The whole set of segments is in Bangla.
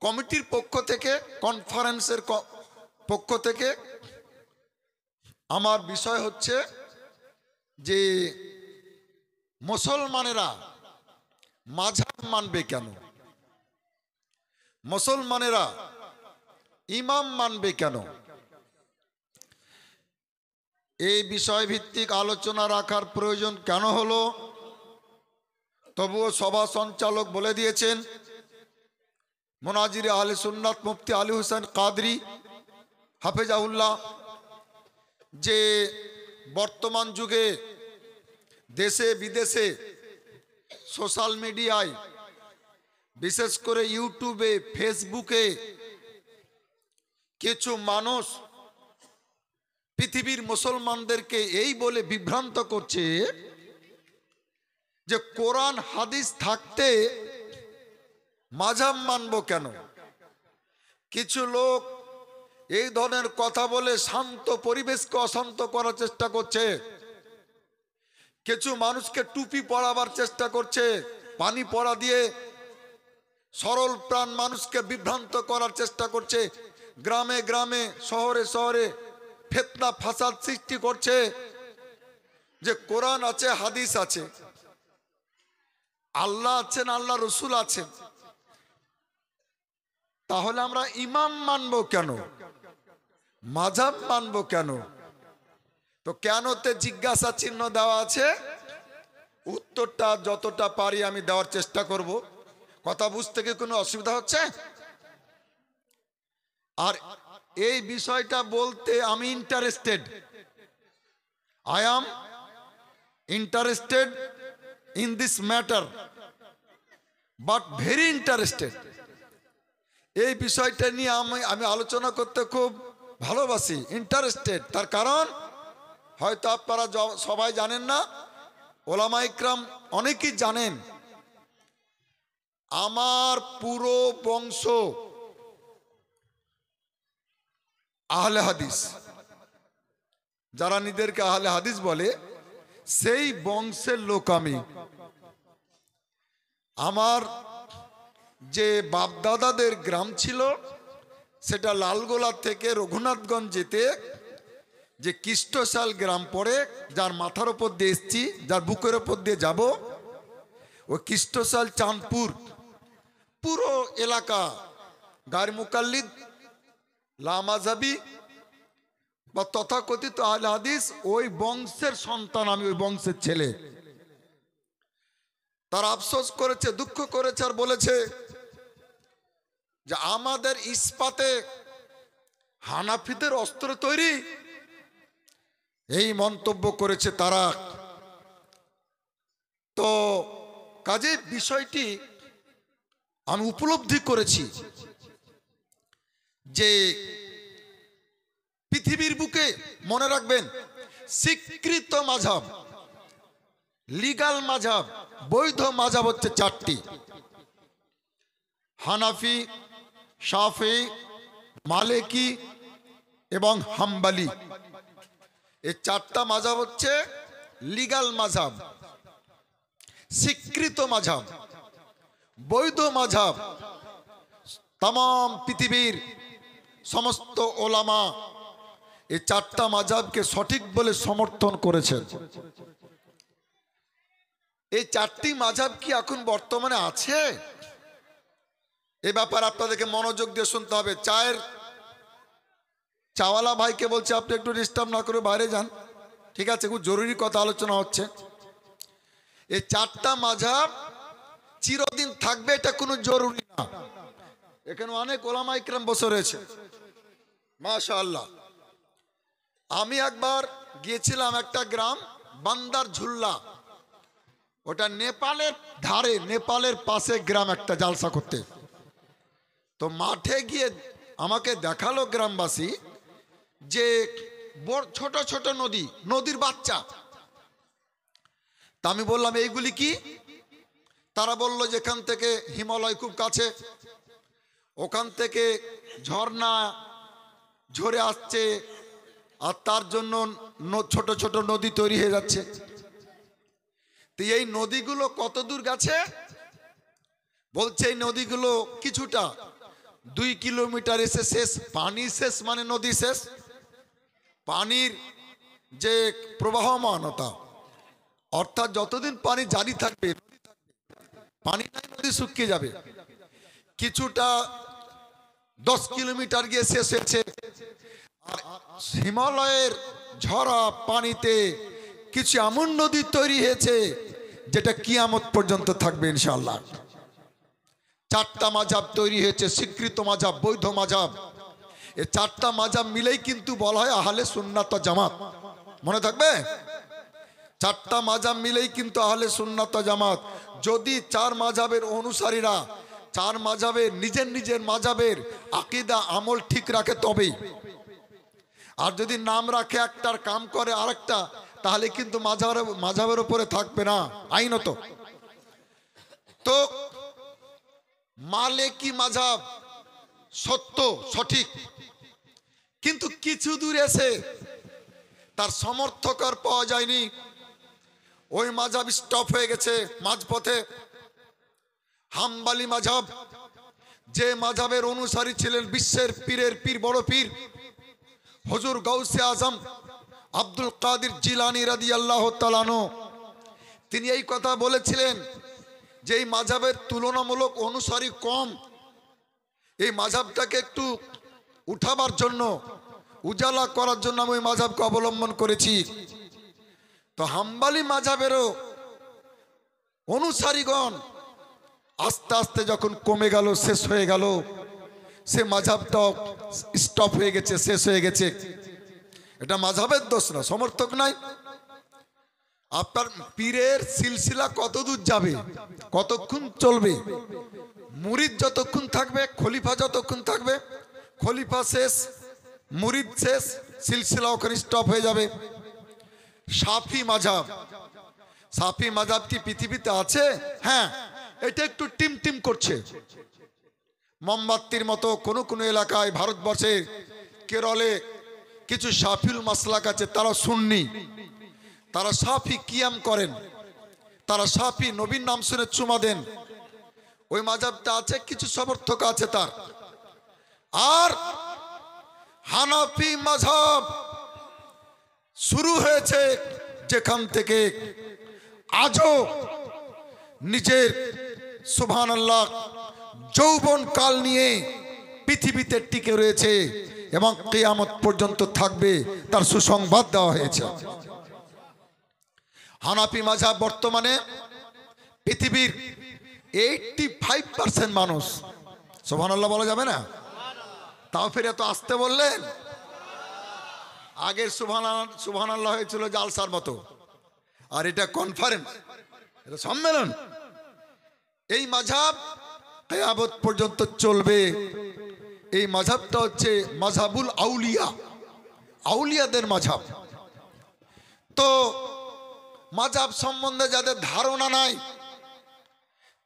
কমিটির পক্ষ থেকে, কনফারেন্সের পক্ষ থেকে আমার বিষয় হচ্ছে যে মুসলমানেরা মাযহাব মানবে কেন, মুসলমানেরা ইমাম মানবে কেন, এই বিষয় ভিত্তিক আলোচনা রাখার প্রয়োজন কেন হলো। তবুও সভা সঞ্চালক বলে দিয়েছেন মুনাজির আহলে সুন্নাত মুফতি আলী হোসেন কাদরি হাফেজাহুল্লাহ যে বর্তমান যুগে দেশে বিদেশে সোশ্যাল মিডিয়ায়, বিশেষ করে ইউটিউবে, ফেসবুকে কিছু মানুষ পৃথিবীর মুসলমানদেরকে এই বলে বিভ্রান্ত করছে যে কোরআন হাদিস থাকতে মাযহাব মানব কেন। কিছু লোক এই ধরনের কথা বলে শান্ত পরিবেশকে অশান্ত করার চেষ্টা করছে, কিছু মানুষকে টুপি পরাবার চেষ্টা করছে, পানি পড়া দিয়ে সরল প্রাণ মানুষকে বিভ্রান্ত করার চেষ্টা করছে, গ্রামে গ্রামে শহরে শহরে ফিতনা ফাসাদ সৃষ্টি করছে যে কোরআন আছে, হাদিস আছে, আল্লাহ আছেন, আল্লাহ রসুল আছেন, তাহলে আমরা ইমাম মানবো কেন, মাযহাব মানবো কেন? তো কেনতে জিজ্ঞাসা চিহ্ন দেওয়া আছে, উত্তরটা যতটা পারি আমি দেওয়ার চেষ্টা করব। কথা বুঝতে কি কোনো অসুবিধা হচ্ছে? আর এই বিষয়টা বলতে আমি interested, I am interested in this matter, but very interested. এই বিষয়টা নিয়ে আমি আলোচনা করতে খুব ভালোবাসি, ইন্টারেস্টেড। তার কারণ হয়তো আপনারা সবাই জানেন না, ওলামা ইকরাম অনেকেই জানেন, আমার পুরো বংশ আহলে হাদিস, যারা নিজেদেরকে আহলে হাদিস বলে সেই বংশের লোক আমি। আমার যে বাপদাদাদের গ্রাম ছিল সেটা লালগোলা থেকে রঘুনাথগঞ্জ যেতে যে কৃষ্ণশাল গ্রাম পড়ে, যার মাথার ওপর দিয়ে এসছি, যার বুকের ওপর দিয়ে যাব, ওই কৃষ্ণশাল চাঁদপুর পুরো এলাকা গায়ের মুকাল্লিদ লামাজাবি বা তথাকথিত আহলে হাদিস, ওই বংশের সন্তান আমি, ওই বংশের ছেলে। তারা আফসোস করেছে, দুঃখ করেছে, আর বলেছে যে আমাদের ইস্পাতে হানাফিদের অস্ত্র তৈরি, এই মন্তব্য করেছে তারা। তো কাজে বিষয়টি আমি উপলব্ধি করেছি যে পৃথিবীর বুকে, মনে রাখবেন, স্বীকৃত মাযহাব, লিগাল মাযহাব, বৈধ মাযহাব হচ্ছে চারটি: হানাফি, শাফি, মালিকি এবং হাম্বলি। এই চারটা মাযহাব হচ্ছে লিগাল মাযহাব, স্বীকৃত মাযহাব, বৈধ মাযহাব। তাম পৃথিবীর সমস্ত ওলামা এই চারটা মাযহাবকে সঠিক বলে সমর্থন করেছেন। এই চারটি মাযহাব কি এখন বর্তমানে আছে? এ ব্যাপারে আপনাদেরকে মনোযোগ দিয়ে শুনতে হবে। চাওয়ালা ভাইকে বলছে আপনি একটু ডিস্টার্ব না করে বাইরে যান, ঠিক আছে? খুব জরুরি কথা আলোচনা হচ্ছে। এই চারটা মাযহাব চিরদিন থাকবে এটা কোনো জরুরি না। এখানে অনেক ওলামা ইকরাম বসে রয়েছে, মাশাআল্লাহ। আমি একবার গিয়েছিলাম একটা গ্রাম বান্দার ঝুল্লা, ওটা নেপালের ধারে, নেপালের পাশে গ্রাম, একটা জালসা করতে। তো মাঠে গিয়ে আমাকে দেখালো গ্রামবাসী যে ছোট ছোট নদী, নদীর বাচ্চা। তা আমি বললাম এইগুলি কি? তারা বলল যেখান থেকে হিমালয় খুব কাছে, ওখান থেকে ঝর্ণা ঝরে আসছে, আর তার জন্য ছোট ছোট নদী তৈরি হয়ে যাচ্ছে। তো এই নদীগুলো কত দূর গেছে? বলছে এই নদীগুলো কিছুটা, 2 কিলোমিটার এসে শেষ, পানি শেষ মানে নদী শেষ, পানির যে প্রবাহমানতা, অর্থাৎ যতদিন পানি জারি থাকবে, পানি নাই নদী শুকিয়ে যাবে। কিছুটা 10 কিলোমিটার গিয়ে শেষ হয়েছে। আর হিমালয়ের ঝরা পানিতে কিছু এমন নদী তৈরি হয়েছে যেটা কিয়ামত পর্যন্ত থাকবে ইনশাআল্লাহ। 4টা মাযহাব তৈরি হয়েছে, স্বীকৃত মাযহাব, বৈধ মাযহাব। এই 4টা মাযহাব মিলেই কিন্তু বলা হয় আহলে সুন্নাত ওয়াল জামাত। মনে থাকবে, 4টা মাযহাব মিলেই কিন্তু আহলে সুন্নাত ওয়াল জামাত। যদি 4 মাযহাবের অনুসারীরা 4 মাযহাবের নিজের নিজের মাযহাবের আকীদা আমল ঠিক রাখে তবেই। আর যদি নাম রাখে একটার কাম করে আরেকটা, তাহলে কিন্তু মাযহাবের উপরে থাকবে না আইনত। তো মালিকি মাযহাব সত্য সঠিক, কিন্তু কিছু দূর এসে তার সমর্থক আর পাওয়া যায়নি, ওই মাযহাব স্টপ হয়ে গেছে মাঝপথে। হাম্বলি মাযহাব, যে মাযহাবের অনুসারী ছিলেন বিশ্বের পীরের পীর, বড় পীর হুজুর গাউসে আজম আব্দুল কাদের জিলানী রাদিয়াল্লাহু তাআলা আনহু, তিনি এই কথা বলেছিলেন যে এই মাযহাবের তুলনামূলক অনুসারী কম, এই মাযহাবটাকে একটু উঠাবার জন্য, উজালা করার জন্য আমি ওই মাযহাবকে অবলম্বন করেছি। তো হাম্বলি মাযহাবেরও অনুসারীগণ আস্তে আস্তে যখন কমে গেল, শেষ হয়ে গেল, সে মাযহাবটাও স্টপ হয়ে গেছে, শেষ হয়ে গেছে। এটা মাযহাবের দোষ না, সমর্থক নাই। আপনার পীরের সিলসিলা কত দূর যাবে, কতক্ষণ চলবে, মুরিদ যতক্ষণ থাকবে, খলিফা যতক্ষণ থাকবে, খলিফা শেষ, মুরিদ শেষ, সিলসিলা ওখানে স্টপ হয়ে যাবে। শাফি মাযহাব, শাফি মাযহাব কি পৃথিবীতে আছে? হ্যাঁ, এটা একটু টিম টিম করছে। মোমবাতির মতো কোনো কোনো এলাকায়, ভারতবর্ষের কেরলে কিছু শাফিউল মাসলাক আছে, তারা সুন্নি, তারা শাফি কিয়াম করেন, তারা শাফি নবীর নাম শুনে চুমা দেন। ওই মাযহাবটা আছে, কিছু সমর্থক আছে তার। আর হানাফি মাযহাব শুরু হয়েছে যেখান থেকে আজও নিজের সুবহানাল্লাহ যৌবন কাল নিয়ে পৃথিবীতে টিকে রয়েছে এবং কিয়ামত পর্যন্ত থাকবে, তার সুসংবাদ দেওয়া হয়েছে। হানাফি মাযহাব বর্তমানে পৃথিবীর 85% মানুষ, সুবহানাল্লাহ বলা যাবে না? তাও ফিরে এত আসতে বললেন। আগের সুবহানাল্লাহ হয়েছিল জালসার মতো, আর এটা কনফারেন্স, এটা সম্মেলন। এই মাযহাব কিয়ামত পর্যন্ত চলবে। এই মাযহাবটা হচ্ছে মাযহাবুল আউলিয়া, আউলিয়াদের মাযহাব। তো মাযহাব সম্বন্ধে যাদের ধারণা নাই,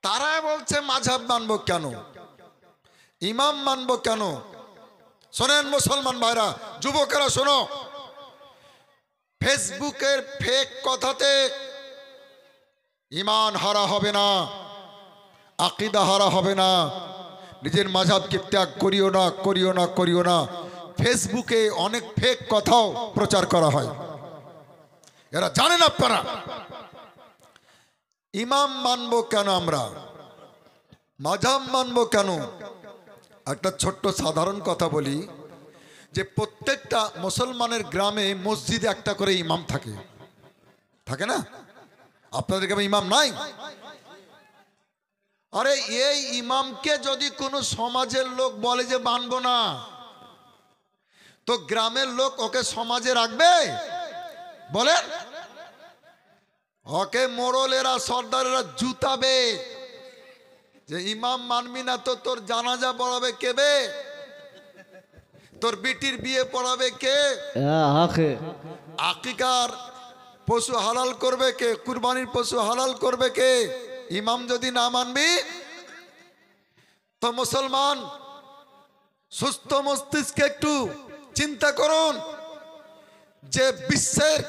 তারা বলছে মাযহাব মানবো কেন, ইমাম মানবো কেন? শোনেন মুসলমান ভাইরা, যুবকেরা শোনো, ফেসবুকের ফেক কথাতে ঈমান হারা হবে না, আকীদা হারা হবে না। নিজের মাযহাবকে ত্যাগ করিও না, করিও না, করিও না। ফেসবুকে অনেক ফেক কথাও প্রচার করা হয়, এরা জানেন আপনারা। ইমাম মানবো কেন আমরা, মাযহাব মানবো কেন? একটা ছোট্ট সাধারণ কথা বলি, যে প্রত্যেকটা মুসলমানের গ্রামে মসজিদে একটা করে ইমাম থাকে, থাকে না? আপনাদের গ্রামে ইমাম নাই? আরে এই ইমামকে যদি কোনো সমাজের লোক বলে যে মানবো না, তো গ্রামের লোক ওকে সমাজে রাখবে? বলেন, ওকে মোড়লেরা, সর্দারেরা জুতাবে যে ইমাম মানবি না তো তোর জানাজা পড়াবে কে বে, তোর বিটির বিয়ে পড়াবে কে, আকিকার পশু হালাল করবে কে, কুরবানির পশু হালাল করবে কে? ইমাম যদি না মানবি, তো মুসলমান সুস্থ মস্তিষ্কে একটু চিন্তা করুন যে বিশ্বের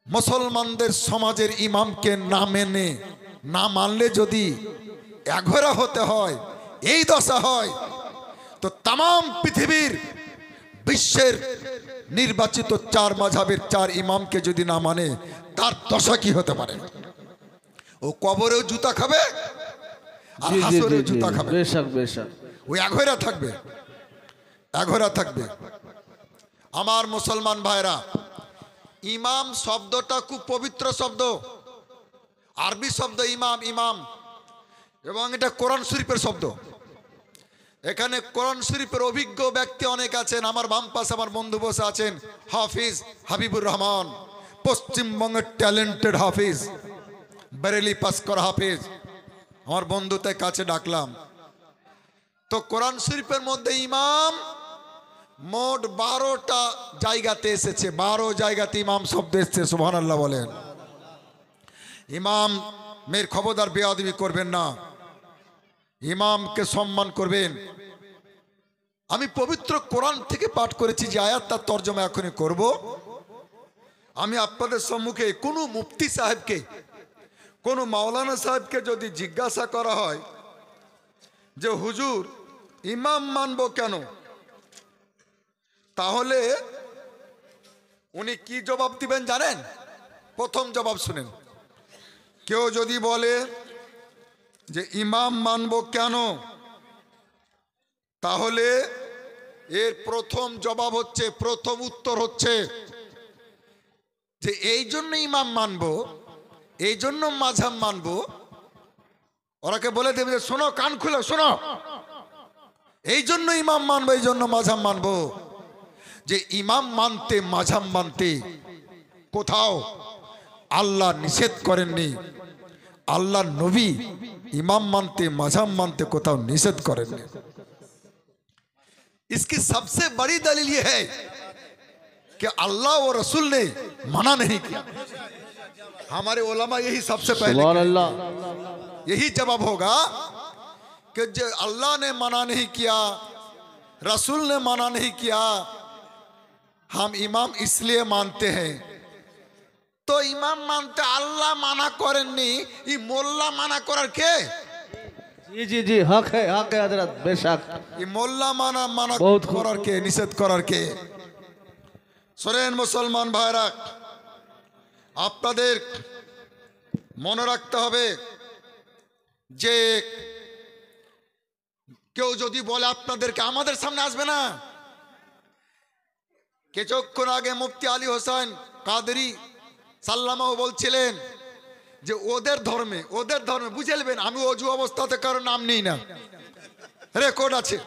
মুসলমানদের সমাজের ইমামকে না মেনে, না মানলে যদি এঘরা হতে হয়, এই দশা হয়, তো তাম পৃথিবীর বিশ্বের নির্বাচিত 4 মাযহাবের 4 ইমামকে যদি না মানে তার দশা কি হতে পারে? ও কবরেও জুতা খাবে আর হাসরেও জুতা খাবে, ওই এঘরা থাকবে, এঘরা থাকবে। আমার মুসলমান ভাইরা, ইমাম শব্দটা খুব পবিত্র শব্দ, আরবি শব্দ ইমাম, ইমাম, এবং এটা কোরআন শরীফের শব্দ। এখানে কোরআন শরীফের অভিজ্ঞ ব্যক্তি অনেক আছেন। আমার বাম পাশে আমার বন্ধু বসে আছেন হাফিজ হাবিবুর রহমান, পশ্চিমবঙ্গের ট্যালেন্টেড হাফিজ, বেরেলি পাস করা হাফিজ। আমার বন্ধুতে কাছে ডাকলাম, তো কোরআন শরীফের মধ্যে ইমাম মোট 12টা জায়গাতে এসেছে, 12 জায়গাতে ইমাম শব্দ এসেছে। সুবহানাল্লাহ বলেন। ইমাম মেয়ের খবরদার বেয়াদবি করবেন না, ইমামকে সম্মান করবেন। আমি পবিত্র কোরআন থেকে পাঠ করেছি যে আয়াত, তার তর্জমা এখনই করব। আমি আপনাদের সম্মুখে কোনো মুফতি সাহেবকে, কোনো মাওলানা সাহেবকে যদি জিজ্ঞাসা করা হয় যে হুজুর ইমাম মানবো কেন, তাহলে উনি কি জবাব দিবেন জানেন? প্রথম জবাব শুনেন। কেউ যদি বলে যে ইমাম মানবো কেন, তাহলে এর প্রথম জবাব হচ্ছে, প্রথম উত্তর হচ্ছে যে এই জন্য ইমাম মানবো, এই জন্য মাযহাব মানবো। ওরাকে বলে দেবে যে শোনো, কান খুলে শোনো, এই জন্য ইমাম মানবো, এই জন্য মাযহাব মানবো। যে ইমাম মানতে মাযহাব মানতে কোথাও আল্লাহ নিষেধ করেননি, আল্লাহ নবী इमाम मानते मजहब मानते कोताओ निषेध करेंगे। इसकी सबसे बड़ी दलील ये है कि अल्लाह और रसूल ने मना नहीं किया। हमारे उलमा यही सबसे पहले यही जवाब होगा कि जो अल्लाह ने मना नहीं किया, रसूल ने मना नहीं किया, हम इमाम इसलिए मानते हैं। तो इमाम मानते अल्लाह माना करेंनी, ये मोल्ला माना करार के? जी जी जी हक है हजरत, बेशक। ये मोल्ला माना करार के, निषेध करार के। सुनेन मुसलमान भाईरा, आपनादेर মনে রাখতে হবে যে কেউ যদি বলে আপনাদেরকে আমাদের সামনে আসবে না। কিছুক্ষণ আগে মুফতি আলী হোসেন কাদেরী সাল্লামাও বলছিলেন যে ওদের ধর্মে বুঝে নেবেন, আমি অজু অবস্থাতে কারো নাম নিই না, রেকর্ড আছে,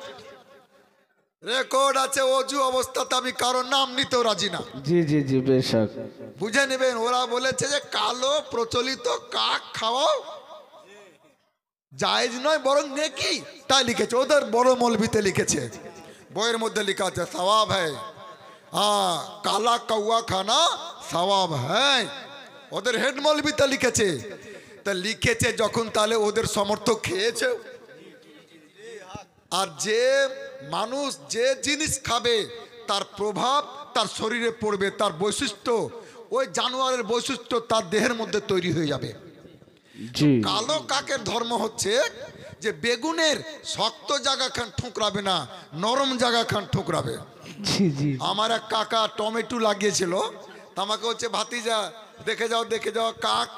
রেকর্ড আছে, অজু অবস্থাতে আমি কারো নাম নিতেও রাজি না। জি জি জি বেশক, বুঝে নেবেন। ওরা বলেছে যে কালো প্রচলিত কাক খাওয়াও জায়েজ নয় বরং নেকি, তাই লিখেছে। ওদের বড় মৌলভিতে লিখেছে, বইয়ের মধ্যে লেখা আছে সওয়াব হ্যায়, हाँ काला कौआ खाना सवाब है। ওদের হেড মৌলভিতে লিখেছে। তা লিখেছে যখন, তাহলে ওদের সমর্থক খেয়েছে। আর যে মানুষ যে জিনিস খাবে তার প্রভাব তার শরীরে পড়বে, তার বৈশিষ্ট্য ওই জানোয়ারের বৈশিষ্ট্য তার দেহের মধ্যে তৈরি হয়ে যাবে। কালো কাকের ধর্ম হচ্ছে যে বেগুনের শক্ত জায়গা খান ঠুকরাবে না, নরম জায়গা খান ঠুকরাবে। আমার এক কাকা টমেটো লাগিয়েছিল, আমাকে হচ্ছে ভাতিজা দেখে যাও কাক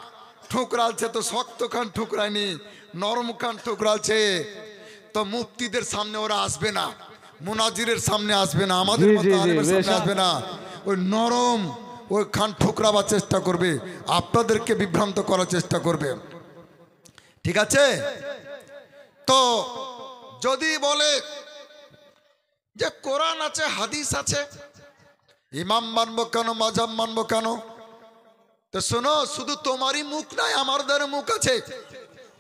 ঠুকরালছে, তো শক্ত খান ঠুকরায়নি, নরম খান ঠুকরালছে। তো মুফতিদের সামনে ওরা আসবে না, মুনাজিরের সামনে আসবে না, আমাদের মতো আলেমের সামনে আসবে না, ওই নরম ওই খান ঠুকরাবার চেষ্টা করবে, আপনাদেরকে বিভ্রান্ত করার চেষ্টা করবে। ঠিক আছে? তো যদি বলে যে কোরআন আছে হাদিস আছে, ইমাম মানবো কেন, মাযহাব মানবো কেন? তো শোনো, শুধু তোমারই মুখ নাই, আমাদের মুখ আছে,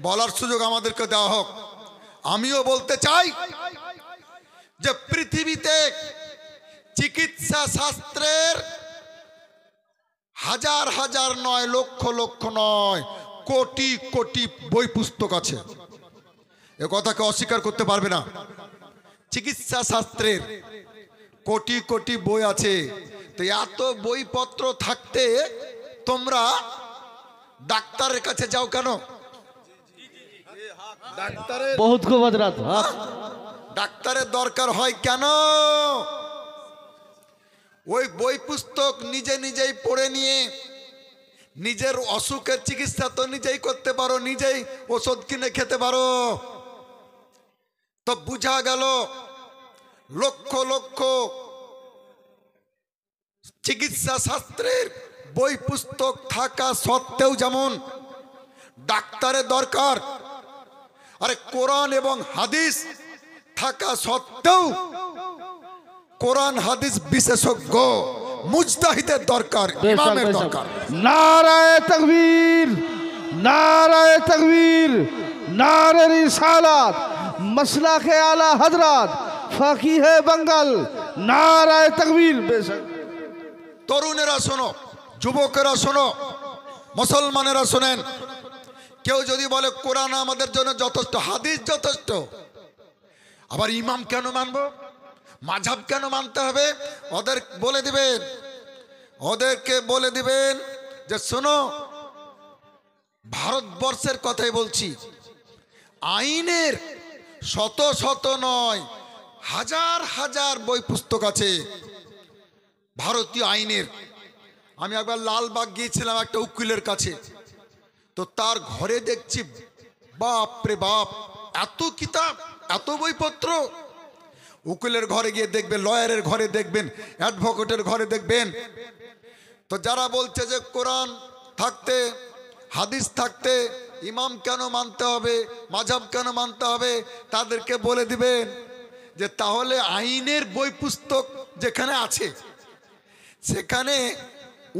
বলার সুযোগ আমাদেরকে দেওয়া হোক। আমিও বলতে চাই যে পৃথিবীতে চিকিৎসা শাস্ত্রের হাজার হাজার নয়, লক্ষ লক্ষ নয়, কোটি কোটি বই পুস্তক আছে, এ কথাকে অস্বীকার করতে পারবে না। চিকিৎসা শাস্ত্রের কোটি কোটি বই আছে, তো এত বইপত্র থাকতে তোমরা ডাক্তারের কাছে যাও কেন? ডাক্তারের बहुत खूब हजरत हक ডাক্তারের দরকার হয় কেন? ওই বই পুস্তক নিজে নিজেই পড়ে নিয়ে নিজের অসুখের চিকিৎসা তো নিজেই করতে পারো, নিজেই ওষুধ কিনে খেতে পারো। তো বুঝা গেল লক্ষ লক্ষ চিকিৎসা শাস্ত্রের বই পুস্তক থাকা সত্ত্বেও যেমন ডাক্তারের দরকার, আরে কোরআন এবং হাদিস থাকা সত্ত্বেও কোরআন হাদিস বিশেষজ্ঞ মুজতাহিদের দরকার, ইমামের দরকার। नाराए तकबीर नाराए तकबीर नारे रिसालत मसला के आला हजरत फकीह बंगाल नाराए तकबीर बेशक তরুণেরা শোনো, যুবকেরা শোনো, মুসলমানেরা শোনেন। কেউ যদি বলে কোরআন আমাদের জন্য যথেষ্ট, হাদিস যথেষ্ট, আবার ইমাম কেন মানবো, মাযহাব কেন মানতে হবে? ওদেরকে বলে দিবেন যে শোনো, ভারতবর্ষের কথাই বলছি, আইনের শত শত নয় হাজার হাজার বই পুস্তক আছে ভারতীয় আইনের। আমি একবার লালবাগ গিয়েছিলাম একটা উকিলের কাছে, তো তার ঘরে দেখছি বাপ রে বাপ, এত কিতাব, এত বইপত্র। উকিলের ঘরে গিয়ে দেখবেন, লয়ারের ঘরে দেখবেন, অ্যাডভোকেটের ঘরে দেখবেন। তো যারা বলছে যে কোরআন থাকতে হাদিস থাকতে ইমাম কেন মানতে হবে, মাযহাব কেন মানতে হবে, তাদেরকে বলে দিবেন যে তাহলে আইনের বই পুস্তক যেখানে আছে সেখানে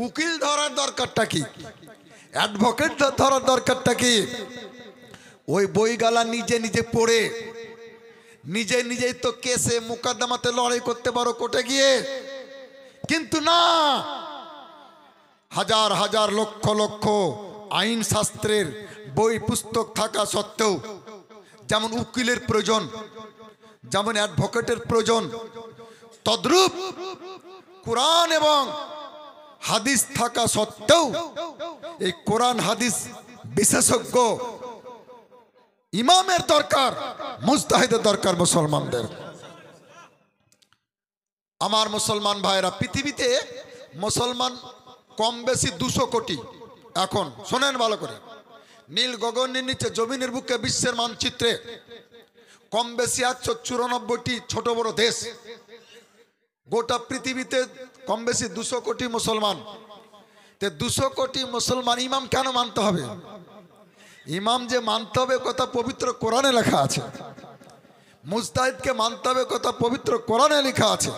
উকিল ধরার দরকারটা কি, অ্যাডভোকেট ধরার দরকারটা কি? ওই বইগালা নিজে নিজে পড়ে নিজে নিজেই তো কেসে মুকদ্দমাতে লড়াই করতে পারো কোর্টে গিয়ে, কিন্তু না, হাজার হাজার লক্ষ লক্ষ আইন শাস্ত্রের বই পুস্তক থাকা সত্ত্বেও যেমন উকিলের প্রয়োজন, যেমন অ্যাডভোকেটের প্রয়োজন, তদ্রূপ কোরআন এবং হাদিস থাকা সত্ত্বেও এই কোরআন হাদিস বিশেষজ্ঞ ইমামের দরকার, মুজতাহিদের দরকার মুসলমানদের। আমার মুসলমান ভাইরা, পৃথিবীতে মুসলমান কম বেশি 200 কোটি। এখন শোনেন ভালো করে, নীল গগনের নিচে জমিনের বুকে বিশ্বের মানচিত্রে কম বেশি 194টি ছোট বড় দেশ। গোটা পৃথিবীতে কম বেশি 200 কোটি মুসলমান। 200 কোটি মুসলমান ইমাম কেন মানতে হবে? ইমাম যে মানতে হবে কথা পবিত্র কোরআনে লেখা আছে, মুজতাহিদকে মানতে হবে কথা পবিত্র কোরআনে লেখা আছে।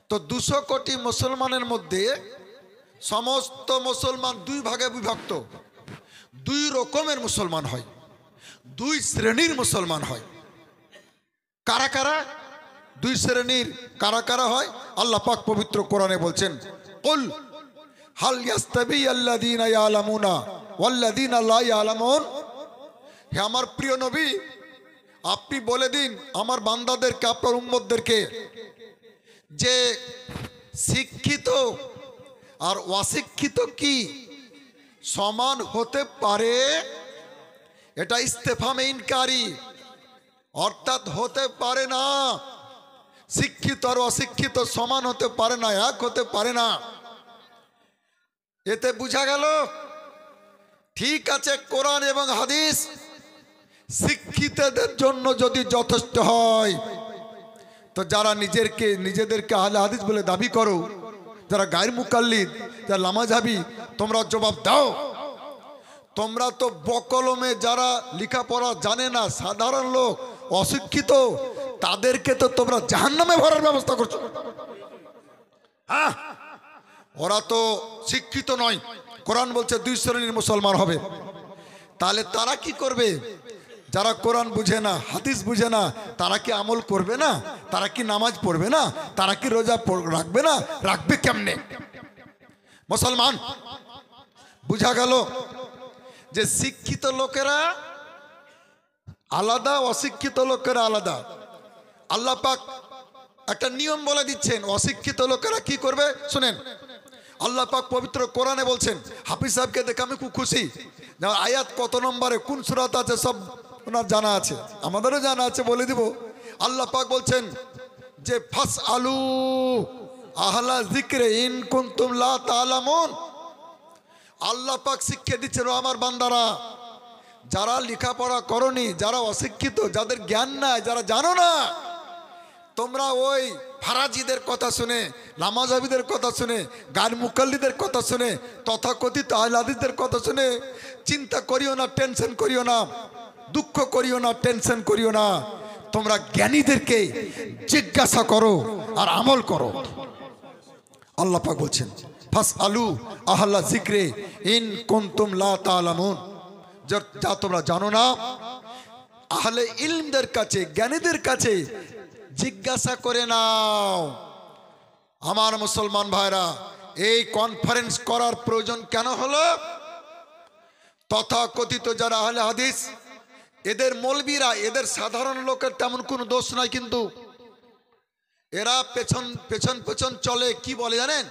তো 200 কোটি মুসলমানের মধ্যে সমস্ত মুসলমান দুই ভাগে বিভক্ত, দুই রকমের মুসলমান হয়, দুই শ্রেণীর মুসলমান হয়। কারা কারা দুই শ্রেণীর কারা কারা হয়? আল্লাহ পাক পবিত্র কোরআনে বলছেন, কুল হাল ইয়াস্তাবি আল্লাযীনা ইয়ালামুনা ওয়াল্লাযীনা লা ইয়ালামুন। হে আমার প্রিয় নবী, আপনি বলে দিন আমার বান্দাদেরকে, আপনার উম্মতদেরকে, যে শিক্ষিত আর অশিক্ষিত কি সমান হতে পারে? এটা ইস্তেফামে ইনকারি, অর্থাৎ হতে পারে না। শিক্ষিত আর অশিক্ষিত সমান হতে পারে না, এক হতে পারে না। এতে বোঝা গেল ঠিক আছে, কোরআন এবং হাদিস শিক্ষিতদের জন্য যদি যথেষ্ট হয়, তো যারা নিজেদেরকে আহলে হাদিস বলে দাবি করো, যারা গায়ের মুকাল্লিদ, যারা লামাযহাবী, তোমরা জবাব দাও। তোমরা তো বকলমে যারা লেখাপড়া জানে না, সাধারণ লোক, অশিক্ষিত, তাদেরকে তো তোমরা জাহান্নামে ভরার ব্যবস্থা করছো। হ্যাঁ, ওরা তো শিক্ষিত নয়। কোরআন বলছে দুই শ্রেণীর মুসলমান হবে। তাহলে তারা কি করবে? যারা কোরআন বুঝে না, হাদিস বুঝে না, তারা কি আমল করবে না? তারা কি নামাজ পড়বে না? তারা কি রোজা রাখবে না? রাখবে কেমনে? মুসলমান বুঝা গেল যে শিক্ষিত লোকেরা আলাদা, অশিক্ষিত লোকেরা আলাদা। আল্লাহ পাক একটা নিয়ম বলে দিচ্ছেন, অশিক্ষিত লোকেরা কি করবে শুনেন। আল্লাহ পাক পবিত্র কোরআনে বলছেন, হাফিজ সাহেবকে দেখে আমি খুব খুশি। আয়াত কত নম্বরে কোন সূরাতে আছে সব ওনার জানা আছে, আমাদেরও জানা আছে, বলে দিব। আল্লাহ পাক বলছেন যে ফাস আলু আহলা যিকরে ইন কুনতুম লা তা'লামুন। আল্লাহ পাক শিক্ষা দিচ্ছেন, ও আমার বান্দারা, যারা লেখাপড়া করনি, যারা অশিক্ষিত, যাদের জ্ঞান নাই, যারা জানো না, তোমরা ওই ফারাজিদের কথা শুনে, নামাজাবিদের কথা শুনে, গান মুকাল্লিদের কথা শুনে, তথাকথিত আহলে হাদিসদের কথা শুনে চিন্তা করিও না, টেনশন করিও না, দুঃখ করিও না, টেনশন করিও না। তোমরা জ্ঞানীদেরকে জিজ্ঞাসা করো আর আমল করো। আল্লাহ পাক বলছেন ফাস আলু আহলা যিকরে ইন কুনতুম লা তা'লামুন। যা তোমরা জানো না, আহলে ইলমদের কাছে, জ্ঞানীদের কাছে জিজ্ঞাসা করে নাও। আমার মুসলমান ভাইরা, এই কনফারেন্স করার প্রয়োজন কেন হলো? তথাকথিত যারা আহলে হাদিস, এদের মৌলবীরা, এদের সাধারণ লোকের তেমন কোনো দোষ নাই, কিন্তু এরা পেছন পেছন পেছন চলে। কি বলে জানেন?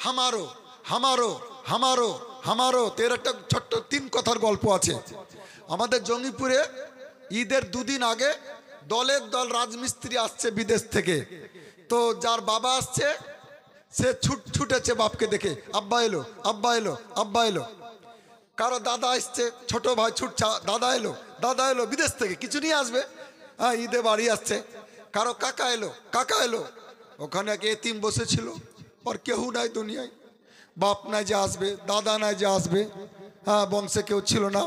হামারো হামারো হামারো হামারো। এর একটা ছোট্ট 3 কথার গল্প আছে। আমাদের জঙ্গিপুরে ঈদের 2 দিন আগে দলের দল রাজমিস্ত্রি আসছে বিদেশ থেকে। তো যার বাবা আসছে সে ছুটেছে বাপকে দেখে, আব্বা এলো, আব্বা এলো, আব্বা এলো। কারো দাদা আসছে, ছোট ভাই ছুটছে, দাদা এলো, দাদা এলো বিদেশ থেকে, কিছু নিয়ে আসবে, হ্যাঁ ঈদে বাড়ি আসছে। কারো কাকা এলো, কাকা এলো। ওখানে এক এতিম বসেছিল, ওর কেউ নাই দুনিয়ায়, বাপ নাই যে আসবে, দাদা নাই যে আসবে, হ্যাঁ বংশে কেউ ছিল না।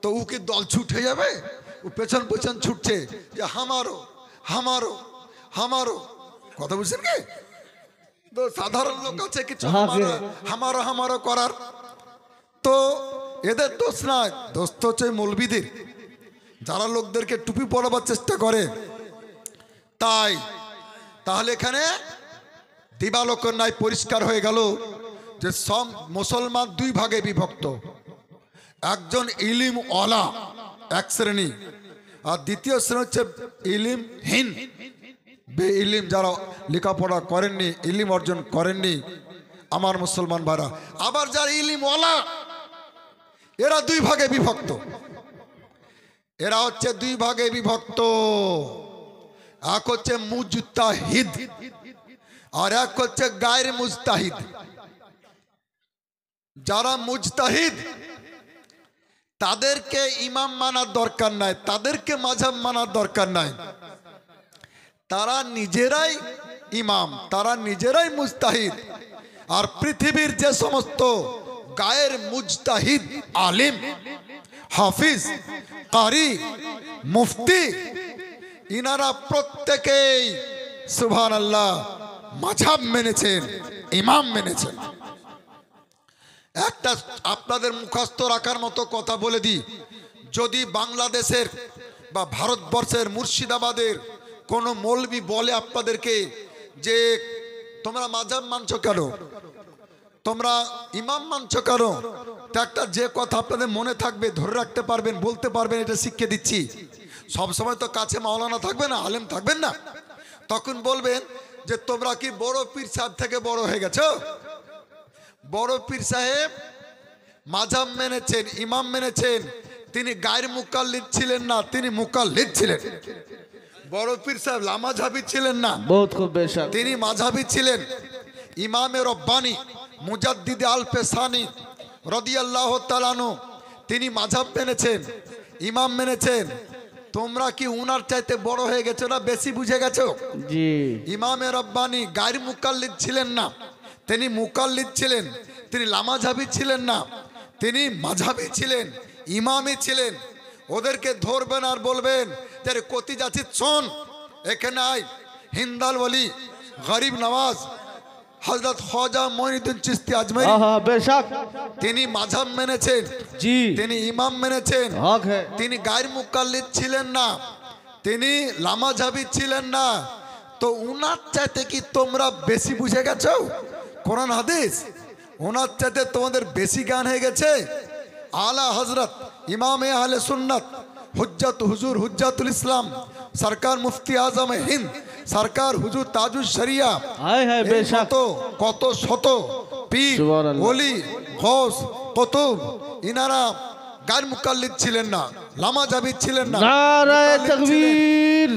তো ও কি দল ছুটে যাবে? ও পেছন পেছন ছুটছে যে হামারো হামারো হামারো। কথা বুঝছেন কি? তো সাধারণ লোক আছে কিছু হামারো হামারো করার। তো এদের দোষ নাই, দোষ তো হচ্ছে মৌলবীদের, যারা লোকদেরকে টুপি পরাবার চেষ্টা করে। তাহলে এখানে দিবালোকের নাই পরিষ্কার হয়ে গেল যে সব মুসলমান 2 ভাগে বিভক্ত। একজন ইলিম ওয়ালা, এক শ্রেণী, আর দ্বিতীয় শ্রেণী হচ্ছে ইলিমহীন, বেইলিম, যারা লেখাপড়া করেননি, ইলিম অর্জন করেননি। আমার মুসলমান ভাইরা, আবার যারা ইলিম ওয়ালা, এরা 2 ভাগে বিভক্ত। এরা হচ্ছে 2 ভাগে বিভক্ত। এক হচ্ছে মুজতাহিদ আর এক হচ্ছে গায়র মুজতাহিদ। যারা মুজতাহিদ তাদেরকে ইমাম মানার দরকার নাই, তাদেরকে মাযহাব মানার দরকার নাই। তারা নিজেরাই ইমাম, তারা নিজেরাই মুজতাহিদ। আর পৃথিবীর যে সমস্ত গায়ের মুজতাহিদ, আলিম, হাফিজ, কারি, মুফতি, ইনারা প্রত্যেকেই সুবহানাল্লাহ মাযহাব মেনেছেন, ইমাম মেনেছেন। একটা আপনাদের মুখস্থ রাখার মতো কথা বলে দিই, যদি বাংলাদেশের বা ভারতবর্ষের মুর্শিদাবাদের কোনো মৌলবি বলে আপনাদেরকে যে তোমরা মাযহাব মানছো কেন, তোমরা ইমাম মানছো কেন, তো একটা যে কথা আপনাদের মনে থাকবে, ধরে রাখতে পারবেন, বলতে পারবেন, এটা শিখিয়ে দিচ্ছি। সবসময় তো কাছে মাওলানা থাকবে না, আলেম থাকবেন না, তখন বলবেন যে তোমরা কি বড় পীর সাহেব থেকে বড় হয়ে গেছো? বড় পীর সাহেব মাযহাব মেনেছেন, ইমাম মেনেছেন, তিনি গায়র মুকাল্লিদ ছিলেন না, তিনি মুকাল্লিদ ছিলেন। বড় পীর সাহেব লামাযহাবী ছিলেন না, বহুত খুব বেশক, তিনি মাযহাবী ছিলেন। ইমামে রব্বানি মুজাদ্দিদে আল পেসানি রাদিয়াল্লাহু তাআলা আনহু, তিনি মাযহাব মেনেছেন, ইমাম মেনেছেন। তোমরা কি উনার চাইতে বড় হয়ে গেছো না বেশি বুঝে গেছো? জি। ইমামে রব্বানি গায়র মুকাল্লিদ ছিলেন না, তিনি মুকাল্লিদ ছিলেন। তিনি লামাযহাবী ছিলেন না, তিনি মাযহাবী ছিলেন, ইমামই ছিলেন। ওদেরকে ধরবেন আর বলবেন যে কতি যাচ্ছি শোন, এখানে আয়, হিন্দাল ওলি, গরিব নওয়াজ, হযরত খ্বাজা মুঈনুদ্দিন চিশতি আজমেরি, হ্যাঁ বেশক, তিনি মাযহাব মেনেছেন, জি, তিনি ইমাম মেনেছেন। হক হ্যাঁ, তিনি গায়র মুকাল্লিদ ছিলেন না, তিনি লামাযহাবী ছিলেন না। তো উনার চাইতে কি তোমরা বেশি বুঝে গেছো কোরআন হাদিস? ওনার চাইতে তোমাদের বেশি জ্ঞান হয়ে গেছে? আলা হযরত ইমামে আহলে সুন্নাত হুজ্জাত হুজুর হুজ্জাতুল ইসলাম সরকার মুফতি আজম হিন্দ সরকার হুজুর তাজুল শরিয়া, হায় হায় বেশক, কত শত পীর, সুবহানাল্লাহ, ওলি, গৌস, কুতুব, ইনারা গায়ের মুকাল্লিদ ছিলেন না, লামা জাবিদ ছিলেন না, নারায়ে মুকাল্লিদ ছিলেন। তাকবীর,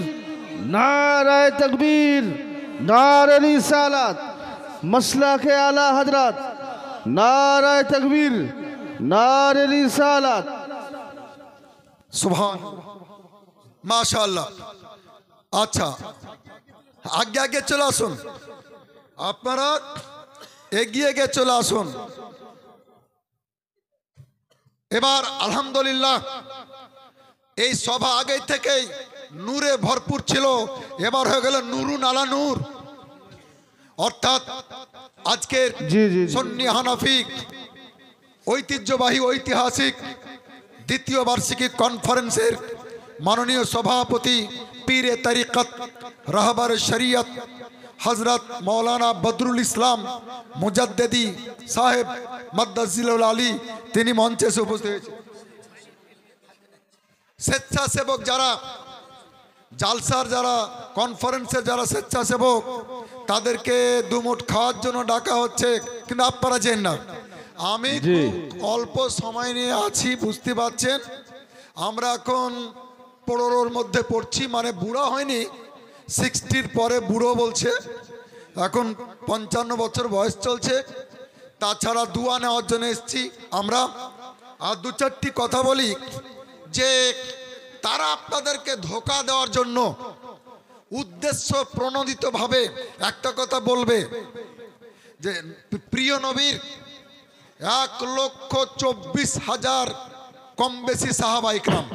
নারায়ে তাকবীর, নারে রিসালাত, মাসলাকে আলা হযরত, নারায়ে তাকবীর, নারে রিসালাত। সুবহান, মাশাআল্লাহ। আচ্ছা, আগে আগে চলে আসুন, আপনারা এগিয়ে গিয়ে চলে আসুন। এবার আলহামদুলিল্লাহ এই সভা আগে থেকেই নূরে ভরপুর ছিল, এবার হয়ে গেল নুরুন আলা নূর। অর্থাৎ আজকের জি জি জি। সুন্নি হানাফি ঐতিহ্যবাহী ঐতিহাসিক দ্বিতীয় বার্ষিকী কনফারেন্সের মাননীয় সভাপতি পীরে তরিকত রাহবার শরিয়ত হজরত মৌলানা বদরুল ইসলাম মুজাদ্দেদি সাহেব মাদ্দাজিলুল আলী তিনি মঞ্চে এসে উপস্থিত হয়েছে। স্বেচ্ছাসেবক যারা জালসার, যারা কনফারেন্সের যারা স্বেচ্ছাসেবক, তাদেরকে দুমুঠ খাওয়ার জন্য ডাকা হচ্ছে, কিন্তু আপনারা চেন না। আমি জি। খুব অল্প সময় নিয়ে আছি, বুঝতে পারছেন। আমরা এখন 15-র মধ্যে পড়ছি, মানে বুড়া হয়নি, 60-র পরে বুড়ো বলছে, এখন 55 বছর বয়স চলছে। তাছাড়া দুয়া নেওয়ার জন্য এসছি আমরা। আর দু চারটি কথা বলি যে তারা আপনাদেরকে ধোঁকা দেওয়ার জন্য উদ্দেশ্য প্রণোদিতভাবে একটা কথা বলবে যে প্রিয় নবীর 1,24,000 কম বেশি সাহাবা ইকরাম,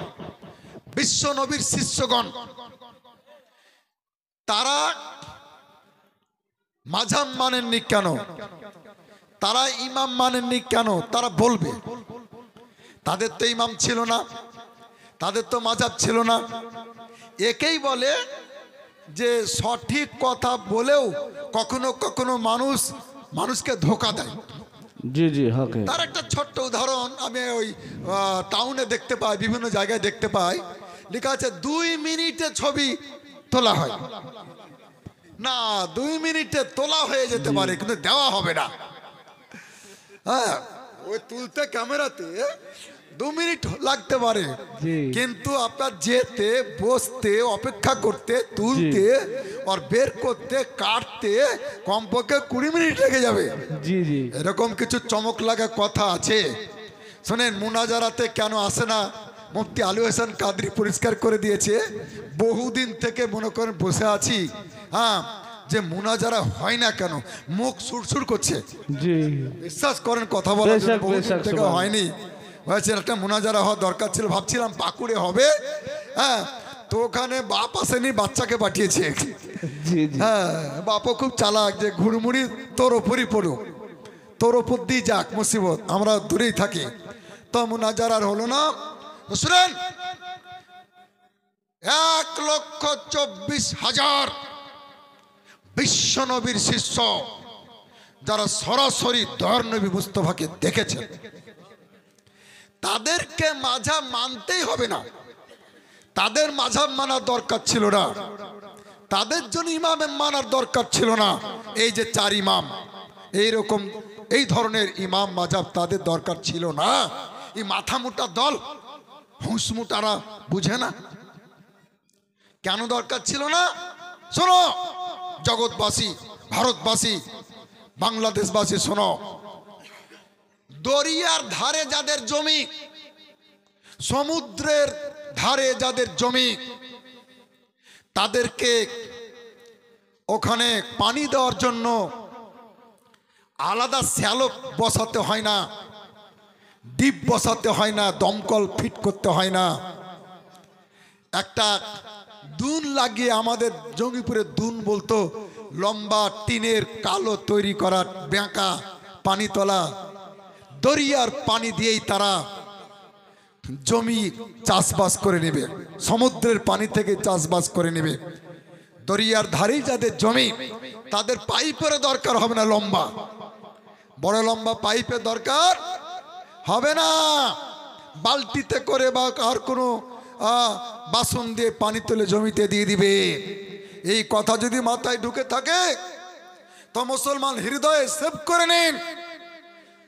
বিশ্ব নবীর শিষ্যগণ, তারা মাঝাব মানেননি কেন, তারা ইমাম মানেননি কেন, তারা বলবে। তাদের তো ইমাম ছিল না, তাদের তো মাঝাব ছিল না। একেই বলে যে সঠিক কথা বলেও কখনো কখনো মানুষকে ধোঁকা দেয়। জি জি হক হে। তার একটা ছোট্ট উদাহরণ আমি ওই টাউনে দেখতে পাই, বিভিন্ন জায়গায় দেখতে পাই, লেখা আছে 2 মিনিটে ছবি তোলা হয়। না, 2 মিনিটে তোলা হয়ে যেতে পারে, কিন্তু দেওয়া হবে না। হ্যাঁ, ওই তুলতে ক্যামেরাতে 2 মিনিট লাগতে পারে, জি। কিন্তু আপনার যেতে, বসতে, অপেক্ষা করতে, তুলতে আর বের করতে, কাটতে কমপক্ষে 20 মিনিট লেগে যাবে। জি জি। এরকম কিছু চমক লাগা কথা আছে। শোনেন, মুনাজারাতে কেন আসে না মুফতি আলী হোসেন কাদরি পরিষ্কার করে দিয়েছে। বহুদিন থেকে মনে করেন বসে আছি, হ্যাঁ, যে মুনাজারা হয় না কেন, মুখ সুরসুর করছে। জি। বিশ্বাস করেন, কথা বলার জন্য বেশক, বহুদিন বেশক, থেকে সুবহান। হয়নি। হয়েছে একটা মুনাজারা হওয়া দরকার ছিল, ভাবছিলাম পাকুড়ে হবে, হ্যাঁ, তো ওখানে বাপ আসেনি, বাচ্চাকে পাঠিয়েছে। জি জি। হ্যাঁ, বাপও খুব চালাক, যে ঘুরমুড়ি তোর ওপরই পড়ুক, তোর ওপর দিয়ে যাক মুসিবত, আমরা দূরেই থাকি। তো মুনাজার আর হলো না। তো শুনেন, 1,24,000 বিশ্ব নবীর শিষ্য যারা সরাসরি দয়ার নবী মুস্তফাকে দেখেছেন, তাদেরকে মাঝাব মানতেই হবে না। তাদের মাঝাব মানার দরকার ছিল না, তাদের জন্য ইমাম মানার দরকার ছিল না। এই যে 4 ইমাম, এইরকম এই ধরনের ইমাম মাঝাব তাদের দরকার ছিল না। এই মাথা মোটা দল, হুঁসমুটারা বুঝে না কেন দরকার ছিল না। শোনো জগৎবাসী, ভারতবাসী, বাংলাদেশবাসী, শোনো, দরিয়ার ধারে যাদের জমি, সমুদ্রের ধারে যাদের জমি, তাদেরকে ওখানে পানি দেওয়ার জন্য আলাদা শ্যালো বসাতে হয় না, ডিপ বসাতে হয় না, দমকল ফিট করতে হয় না। একটা দুন লাগিয়ে, আমাদের জঙ্গিপুরে দুন বলতো, লম্বা টিনের কালো তৈরি করা বেঁকা পানি তোলা, দরিয়ার পানি দিয়েই তারা জমি চাষবাস করে নেবে, সমুদ্রের পানি থেকে চাষবাস করে নেবে। দরিয়ার ধারেই যাদের জমি, তাদের পাইপের দরকার হবে না, লম্বা বড় লম্বা পাইপের দরকার হবে না। বালতিতে করে বা আর কোনো বাসন দিয়ে পানি তুলে জমিতে দিয়ে দিবে। এই কথা যদি মাথায় ঢুকে থাকে তো মুসলমান হৃদয়ে সেভ করে নিন,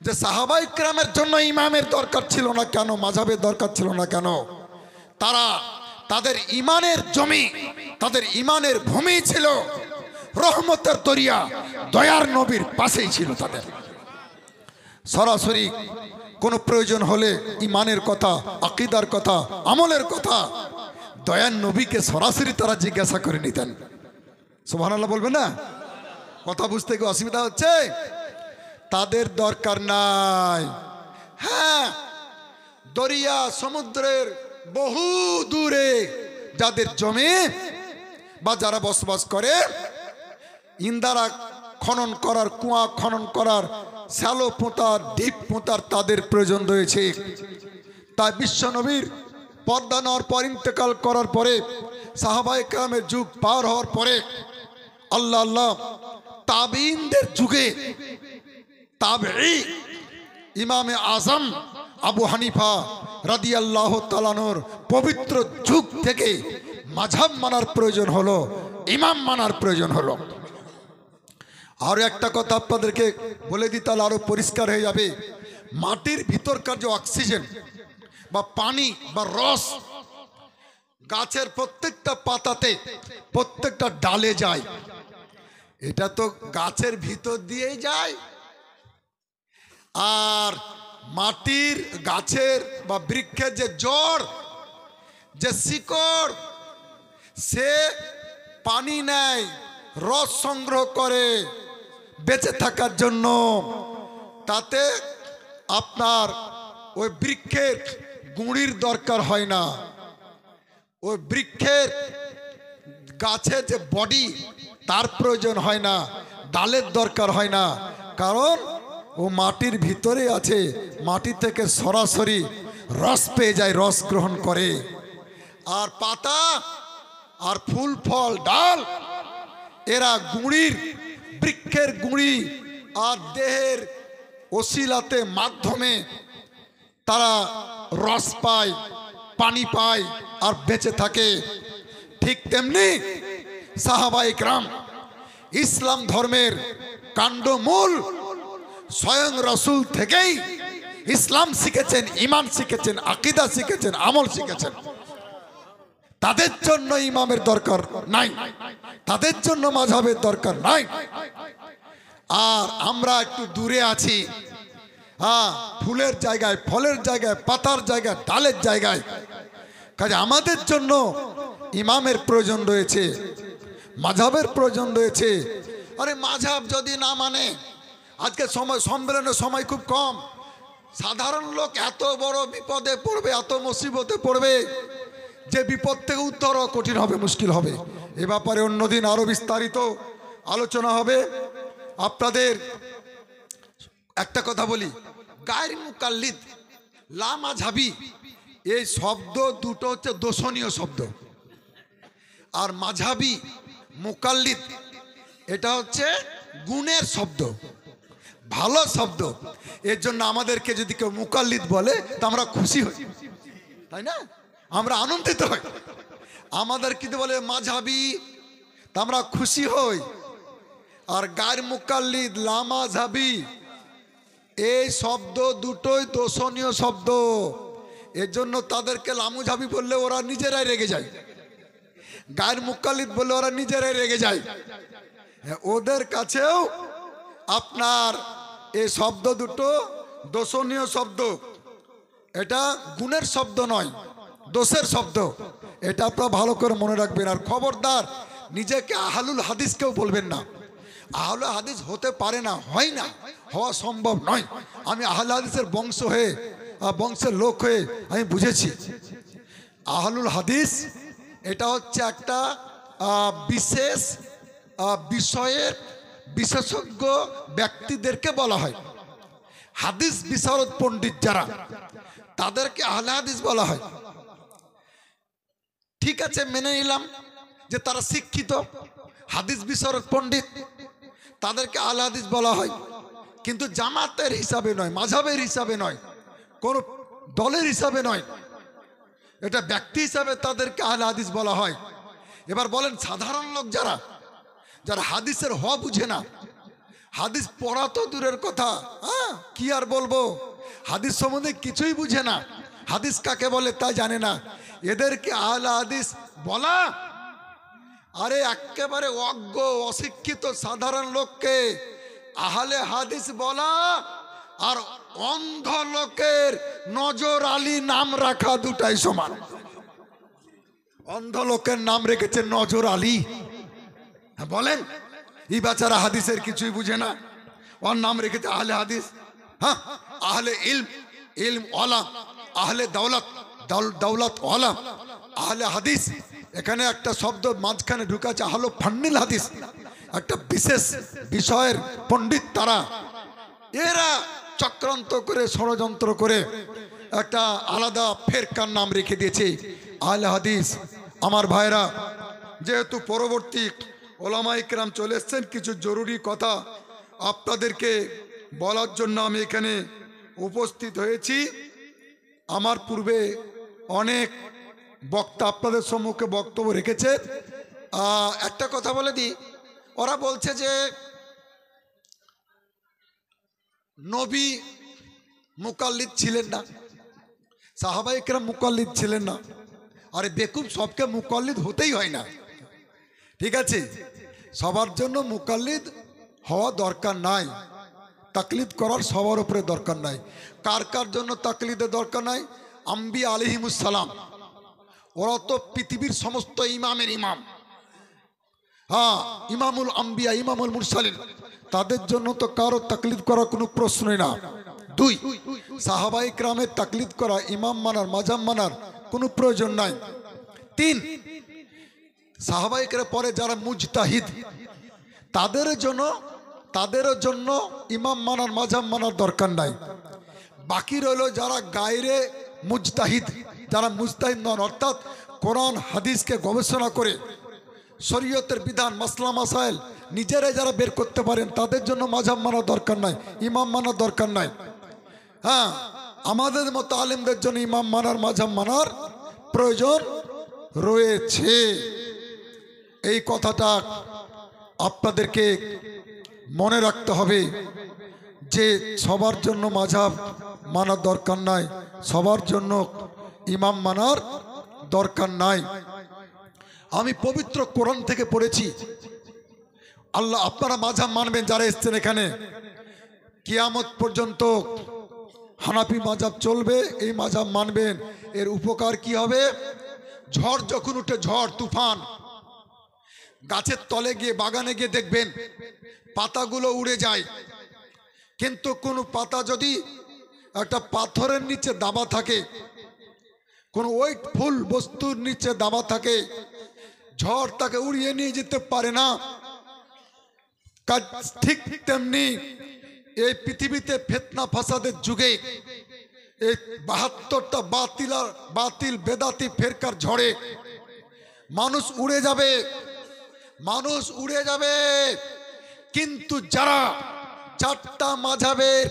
যে সাহাবায়ে কেরামের জন্য ইমামের দরকার ছিল না কেন, মাযহাবের দরকার ছিল না কেন? তারা তাদের ইমানের জমি, তাদের ইমানের ভূমি ছিল রহমতের দরিয়া, দয়ার নবীর পাশেই ছিল তাদের। সরাসরি কোনো প্রয়োজন হলে ইমানের কথা, আকীদার কথা, আমলের কথা দয়ার নবীকে সরাসরি তারা জিজ্ঞাসা করে নিতেন। সুবহানাল্লাহ বলবেন না? কথা বুঝতে কি অসুবিধা হচ্ছে? তাদের দরকার নাই। হ্যাঁ, দরিয়া সমুদ্রের বহু দূরে যাদের জমি বা যারা বসবাস করে, ইন্দারা খনন করার, কুয়া খনন করার, শ্যালো পোঁতার, ডিপ পোঁতার তাদের প্রয়োজন রয়েছে। তাই বিশ্বনবীর পর্দা নেওয়ার পর, ইন্তেকাল করার পরে, সাহাবায়ে কেরামের যুগ পার হওয়ার পরে আল্লাহ আল্লাহ তাবিঈনদের যুগে তাবেঈ ইমামে আজম আবু হানিফা রাদিয়াল্লাহু তাআলা আনহুর পবিত্র যুগ থেকে মাযহাব মানার প্রয়োজন হলো, ইমাম মানার প্রয়োজন হলো। আর একটা কথা আপনাদেরকে বলে দিই, তাহলে আরো পরিষ্কার হয়ে যাবে। মাটির ভিতরকার যে অক্সিজেন বা পানি বা রস গাছের প্রত্যেকটা পাতাতে, প্রত্যেকটা ডালে যায়, এটা তো গাছের ভিতর দিয়েই যায়। আর মাটির, গাছের বা বৃক্ষের যে জড়, যে শিকড়, সে পানি নেয়, রস সংগ্রহ করে বেঁচে থাকার জন্য। তাতে আপনার ওই বৃক্ষের গুঁড়ির দরকার হয় না, ওই বৃক্ষের গাছের যে বডি তার প্রয়োজন হয় না, ডালের দরকার হয় না, কারণ ও মাটির ভিতরে আছে, মাটি থেকে সরাসরি রস পেয়ে যায়, রস গ্রহণ করে। আর পাতা আর ফুল ফল ডাল এরা গুঁড়ির, বৃক্ষের গুঁড়ি আর দেহের ওসিলাতে মাধ্যমে তারা রস পায়, পানি পায় আর বেঁচে থাকে। ঠিক তেমনি সাহাবায়ে কেরাম ইসলাম ধর্মের কাণ্ডমূল স্বয়ং রাসূল থেকেই ইসলাম শিখেছেন, ঈমান শিখেছেন, আকীদা শিখেছেন, আমল শিখেছেন। তাদের জন্য ইমামের দরকার নাই, তাদের জন্য মাযহাবের দরকার নাই। আর আমরা একটু দূরে আছি, হ্যাঁ, ফুলের জায়গায়, ফলের জায়গায়, পাতার জায়গায়, ডালের জায়গায়। কাজে আমাদের জন্য ইমামের প্রয়োজন রয়েছে, মাযহাবের প্রয়োজন রয়েছে। আরে মাযহাব যদি না মানে, আজকে সময়, সম্মেলনের সময় খুব কম, সাধারণ লোক এত বড় বিপদে পড়বে, এত মুসিবতে পড়বে যে বিপদ থেকে উদ্ধার কঠিন হবে, মুশকিল হবে। এ ব্যাপারে অন্যদিন আরো বিস্তারিত আলোচনা হবে। আপনাদের একটা কথা বলি, গায়র মুকাল্লিদ, লা মাযহাবি, এই শব্দ দুটো হচ্ছে দোষণীয় শব্দ। আর মাযহাবি, মুকাল্লিদ, এটা হচ্ছে গুণের শব্দ, ভালো শব্দ। এর জন্য আমাদেরকে যদি কেউ মুকাল্লিদ বলে তা আমরা খুশি হই, তাই না? আমরা আনন্দিত হই। আমাদের কিন্তু বলে মাযহাবি, তা আমরা খুশি হই। আর গায়র মুকাল্লিদ, লা মাযহাবি, এই শব্দ দুটোই দোষণীয় শব্দ। এর জন্য তাদেরকে লামুঝাবি বললে ওরা নিজেরাই রেগে যায়, গায়র মুকাল্লিদ বললে ওরা নিজেরাই রেগে যায়। ওদের কাছেও আপনার এই শব্দ দুটো দোষণীয় শব্দ, এটা গুণের শব্দ নয়, দোষের শব্দ। এটা আপনারা ভালো করে মনে রাখবেন। আর খবরদার নিজেকে আহলুল হাদিস কেউ বলবেন না। আহলুল হাদিস হতে পারে না, হয় না, হওয়া সম্ভব নয়। আমি আহলুল হাদিসের বংশ হয়ে, বংশের লোক হয়ে আমি বুঝেছি, আহলুল হাদিস এটা হচ্ছে একটা বিশেষ বিষয়ের বিশেষজ্ঞ ব্যক্তিদেরকে বলা হয়। হাদিস বিশারদ পণ্ডিত যারা, তাদেরকে আহলে হাদিস বলা হয়। ঠিক আছে, মেনে নিলাম যে তারা শিক্ষিত, হাদিস বিশারদ পণ্ডিত, তাদেরকে আহলে হাদিস বলা হয়। কিন্তু জামাতের হিসাবে নয়, মাযহাবের হিসাবে নয়, কোন দলের হিসাবে নয়, এটা ব্যক্তি হিসাবে তাদেরকে আহলে হাদিস বলা হয়। এবার বলেন, সাধারণ লোক যারা, যারা হাদিসের হওয়া বুঝে না, হাদিস পড়া তো দূরের কথা, হ্যাঁ, কি আর বলবো, হাদিস সম্বন্ধে কিছুই বুঝে না, হাদিস কাকে বলে তা জানে না, এদেরকে আহলে হাদিস বলা? আরে একেবারে অজ্ঞ অশিক্ষিত সাধারণ লোককে আহলে হাদিস বলা আর অন্ধ লোকের নজর আলী নাম রাখা দুটাই সমান। অন্ধ লোকের নাম রেখেছে নজর আলী। হ্যাঁ বলেন, এই বেচারা হাদিসের কিছুই বুঝে না, ওর নাম রেখেছে আহলে হাদিস। হ্যাঁ, আহলে ইলম, ইলম ওয়ালা, আহলে দৌলত, দৌলত ওয়ালা, আহলে হাদিস। এখানে একটা শব্দ মাঝখানে ঢুকাছে আহলে ফান্নিল হাদিস, একটা বিশেষ বিষয়ের পণ্ডিত তারা। এরা চক্রান্ত করে ষড়যন্ত্র করে একটা আলাদা ফেরকার নাম রেখে দিয়েছে আহলে হাদিস। আমার ভাইরা, যেহেতু পরবর্তী ওলামা ইকরাম চলে এসছেন, কিছু জরুরি কথা আপনাদেরকে বলার জন্য আমি এখানে উপস্থিত হয়েছি। আমার পূর্বে অনেক বক্তা আপনাদের সম্মুখে বক্তব্য রেখেছে। একটা কথা বলে দিই, ওরা বলছে যে নবী মুকাল্লিদ ছিলেন না, সাহাবা ইকরাম মুকাল্লিদ ছিলেন না। আরে বেকুব, সবকে মুকাল্লিদ হতেই হয় না, ঠিক আছে? সবার জন্য মুকাল্লিদ হওয়া দরকার নাই, তাকলিদ করার সবার উপরে দরকার নাই। কার কার জন্য তাকলিদের দরকার নাই? আম্বিয়া আলাইহিমুস সালাম, ওরা তো পৃথিবীর সমস্ত ইমামের ইমাম। হ্যাঁ, ইমামুল আম্বিয়া, ইমামুল মুরসালিন, তাদের জন্য তো কারো তাকলিদ করার কোনো প্রশ্নই না। দুই, সাহাবা ইকরামের তাকলিদ করা, ইমাম মানার, মাযহাব মানার কোনো প্রয়োজন নাই। তিন, সাহাবা ইকরামের পরে যারা মুজতাহিদ, তাদেরও জন্য ইমাম মানার, মাযহাব মানার দরকার নাই। বাকি রইল যারা গায়রে মুজতাহিদ, যারা মুজতাহিদ নন, অর্থাৎ কোরআন হাদিসকে গবেষণা করে শরীয়তের বিধান, মাসলা মাসাইল নিজেরাই যারা বের করতে পারেন, তাদের জন্য মাযহাব মানার দরকার নাই, ইমাম মানার দরকার নাই। হ্যাঁ, আমাদের মতো আলেমদের জন্য ইমাম মানার, মাযহাব মানার প্রয়োজন রয়েছে। এই কথাটা আপনাদেরকে মনে রাখতে হবে যে সবার জন্য মাযহাব মানার দরকার নাই, সবার জন্য ইমাম মানার দরকার নাই। আমি পবিত্র কোরআন থেকে পড়েছি, আল্লাহ, আপনারা মাযহাব মানবেন যারা এসছেন এখানে, কিয়ামত পর্যন্ত হানাফি মাযহাব চলবে, এই মাযহাব মানবেন। এর উপকার কি হবে? ঝড় যখন উঠে, ঝড় তুফান, গাছের তলে গিয়ে, বাগানে গিয়ে দেখবেন পাতাগুলো উড়ে যায়, কিন্তু কোনো পাতা যদি একটা পাথরের নিচে দাবা থাকে, কোনো ওয়েটফুল বস্তুর নিচে দাবা থাকে, ঝড় তাকে উড়িয়ে নিয়ে যেতে পারে না। ঠিক তেমনি এই পৃথিবীতে ফিতনা ফাসাদের যুগে এই 72টা বাতিল বেদাতি ফেরকার ঝড়ে মানুষ উড়ে যাবে, মানুষ উড়ে যাবে। কিন্তু যারা চারটা মাযহাবের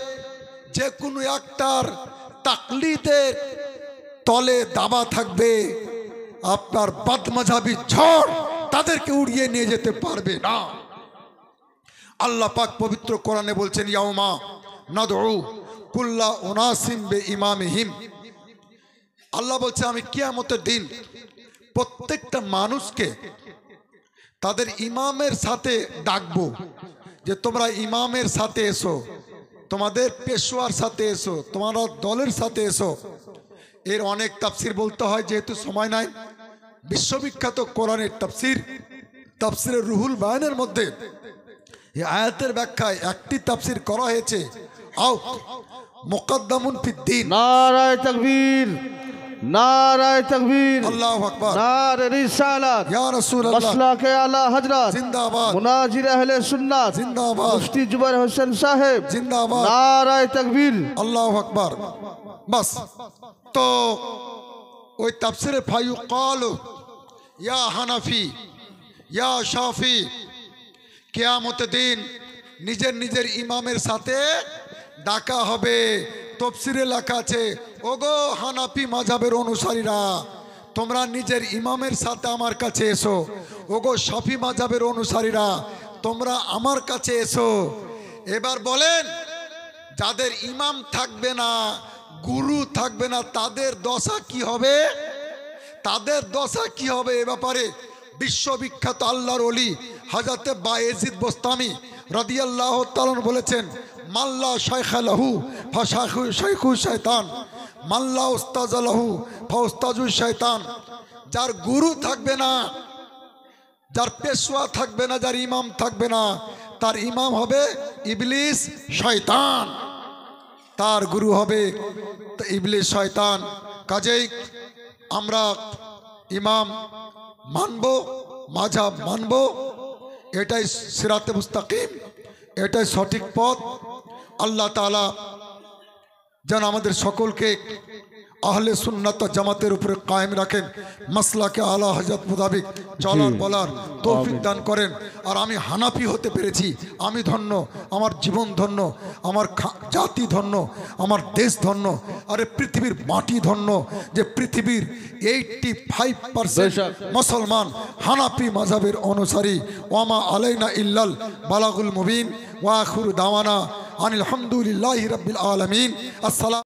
যে কোনো একটার তাকলিদের তলে দাবা থাকবে, আপনার বাদমাযহাবী ঝড় তাদেরকে উড়িয়ে নিয়ে যেতে পারবে না। আল্লাহ পাক পবিত্র কোরআনে বলছেন, ইয়াউমা নাদউ কুল্লা উনাসিম বিইমামিহিম। আল্লাহ বলছে, আমি কিয়ামতের দিন প্রত্যেকটা মানুষকে তাদের ইমামের সাথে ডাকবো, যে তোমরা ইমামের সাথে এসো, তোমাদের পেশোয়ার সাথে এসো, তোমরা দলের সাথে এসো। এর অনেক তাফসির বলতে হয়, যেহেতু সময় নাই। বিশ্ববিখ্যাত কোরআনের তাফসির, তাফসিরের রুহুল বায়ানের মধ্যে এই আয়াতের ব্যাখ্যায় একটি তাফসির করা হয়েছে, আও মুকদ্দামুন ফিদ্দিন। নারায়ে তাকবীর, নারায়ে তাকবীর, আল্লাহু আকবার, নারে রিসালাত, ইয়া রাসূলুল্লাহ, মাসলাকে আলা হযরত জিন্দাবাদ, মুনাজির আহলে সুন্নাত জিন্দাবাদ, মুফতি জুবাইর হোসেন সাহেব জিন্দাবাদ, নারায়ে তাকবীর, আল্লাহু আকবার। বাস, তো ওই তাফসিরে ফায়ুকালু ইয়া হানাফি ইয়া শাফি, কিয়ামতের দিন নিজের নিজের ইমামের সাথে ডাকা হবে। তাফসিরে লেখা আছে, ওগো হানাফি মাযহাবের অনুসারীরা, তোমরা নিজের ইমামের সাথে আমার কাছে এসো। ওগো শাফি মাযহাবের অনুসারীরা, তোমরা আমার কাছে এসো। এবার বলেন, যাদের ইমাম থাকবে না, গুরু থাকবে না, তাদের দশা কি হবে? তাদের দশা কি হবে এ ব্যাপারে বিশ্ববিখ্যাত আল্লাহর ওলি হযরতে বায়েজিদ বোস্তামি রাদিয়াল্লাহু তাআলা বলেছেন, মাল্লা শাইখা লাহু ফাশাইখু শাইখু শয়তান, মাল্লা উস্তাজ লাহু ফাউস্তাজু শয়তান। যার গুরু থাকবে না, যার পেশওয়া থাকবে না, যার ইমাম থাকবে না, তার ইমাম হবে ইবলিস শয়তান, তার গুরু হবে ইবলিস শয়তান। কাজেই আমরা ইমাম মানব, মাযহাব মানব, এটাই সিরাতে মুস্তাকিম, এটাই সঠিক পথ। আল্লাহ তাআলা যেন আমাদের সকলকে আহলে সুন্নাত ওয়াল জামাতের উপরে কায়েম রাখেন, মাসলাকে আলা হযরত মুতাবিক চলার বলার তৌফিক দান করেন। আর আমি হানাফি হতে পেরেছি, আমি ধন্য, আমার জীবন ধন্য, আমার জাতি ধন্য, আমার দেশ ধন্য, আরে পৃথিবীর মাটি ধন্য যে পৃথিবীর 85% মুসলমান হানাফি মাযহাবের অনুসারী। ওয়ামা আলাইনা ইল্লাল বালাগুল মুবিন ওয়া আখিরু দাওয়ানা আনিল হামদুলিল্লাহি রাব্বিল আলামিন। আসসালাম।